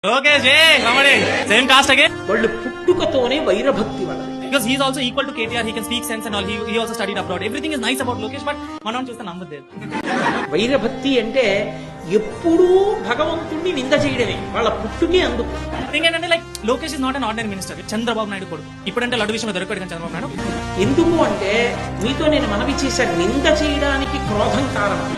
Okay, Jay, comedy. Same cast again? వాళ్ళు పుట్టుకతోనే వైరభక్తి వాళ్ళది. Because he is also equal to KTR, he can speak sense and all, he also studied abroad. Everything is nice about Lokesh, but మనం చూస్తే నమ్మద్దు. వైరభక్తి అంటే ఎప్పుడూ భగవంతుణ్ణి నింద చేయడమే, వాళ్ళ పుట్టుకే అందుకు. థింగ్ ఏంటంటే like Lokesh is not an ordinary minister, Chandrababu Naidu కొడుకు. ఇప్పుడంటే లడ్డు విషయంలో దొరకడు కానీ చంద్రబాబు నాయుడు. ఎందుకు అంటే మీతో నేను మనవి చేశాను, నింద చేయడానికి క్రోధం కారణం.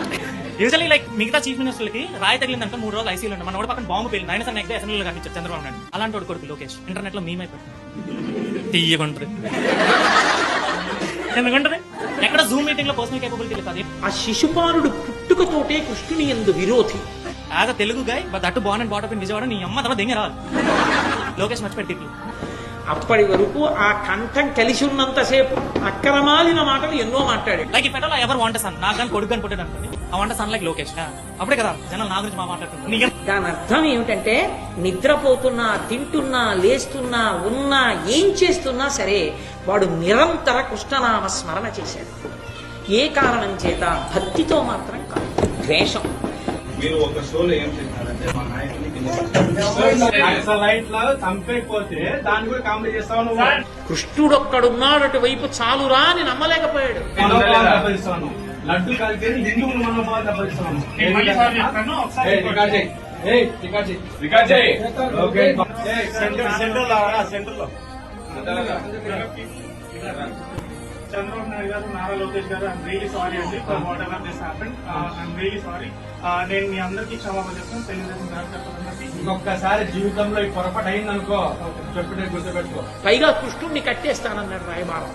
యూజువల్లీ లైక్ మిగతా చీఫ్ మినిస్టర్లకి రాయి తగిలిందంటే 3 రోజులు ఐసీలో ఉంటాం. మన కూడా పక్కన బాంబు పేలింది, అయినా సరే నెక్స్ట్ అసెంబ్లీలో కనిపించారు చంద్రబాబు నాయుడు. అలాంటి వాడు కొడుకు లోకేష్ ఇంటర్నెట్ లో మీమైపోతుంది, తీయకుంటది. ఎందుకంటే ఎక్కడ జూమ్ మీటింగ్ లో పర్సనల్ కేపబిలిటీ కాదు. ఆ శిశుపాలుడు పుట్టుకతోటే కృష్ణుని యందు విరోధి. As a Telugu guy but that born and బాటప్ in Vijayawada, నీ అమ్మ తర్వాత దెంగ రాదు. లోకేష్ మర్చిపెట్టి అప్పటి వరకు ఆ కంఠం కలిసి ఉన్నంతసేపు అక్రమాలిన మాటలు ఎన్నో మాట్లాడాడు. Like if at ever want son, నాకు కానీ కొడుకు అని పుట్టాడు అనుకోండి, ఆ వంట సన్ లైక్ లోకేష్. అప్పుడే కదా జనాలు నా గురించి మాట్లాడుతున్నారు. దాని అర్థం ఏమిటంటే నిద్రపోతున్నా, తింటున్నా, లేస్తున్నా, ఉన్నా, ఏం చేస్తున్నా సరే వాడు నిరంతర కృష్ణనామ స్మరణ చేశాడు. ఏ కారణం చేత? భక్తితో మాత్రం కాదు, ద్వేషం. మీరు ఒక షోలో ఏం చేస్తారంటే మా నాయకుడిని చంపేకపోతే దాన్ని కూడా కామెడీ చేస్తాను. కృష్ణుడొక్కడున్నాడు వైపు చాలురా అని నమ్మలేకపోయాడు. దెబ్బతిస్తాను, లడ్డు కలిపి హిందువులు మనోభావాలు దెబ్బతిస్తాను. చంద్రబాబు నాయుడు గారు, నారా లోకేష్ గారు, ఐఎమ్ రియలీ సారీ అండి for what ever this happened. I'm really sorry. నేను మీ అందరికీ క్షమాపణ చెప్తాను, తెలుగుదేశం కార్యకర్తలందరికీ. ఇంకొకసారి జీవితంలో ఈ పొరపాటు అయిందనుకో చెప్పే గుర్తుపెట్టుకో. పైగా కృష్ణుడిని కట్టేస్తానన్నాడు రాయబారం.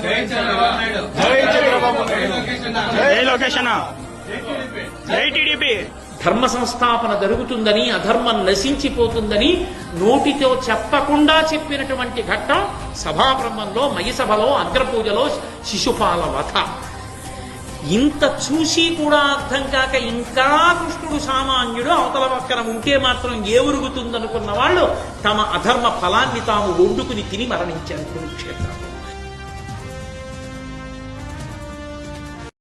జై చంద్రబాబు నాయుడు, జై చంద్రబాబు నాయుడు, జై లోకేష్ అన్న, జై టీడీపీ. ధర్మ సంస్థాపన జరుగుతుందని, అధర్మం నశించిపోతుందని నోటితో చెప్పకుండా చెప్పినటువంటి ఘట్టం సభాబ్రహ్మంలో, మయసభలో, అగ్రపూజలో శిశుపాల వధ. ఇంత చూసి కూడా అర్థం కాక ఇంకా కృష్ణుడు సామాన్యుడు అవతల పక్కన ఉంటే మాత్రం ఏ ఉరుగుతుందనుకున్న వాళ్ళు తమ అధర్మ ఫలాన్ని తాము వండుకుని తిని మరణించారు కురుక్షేత్రం.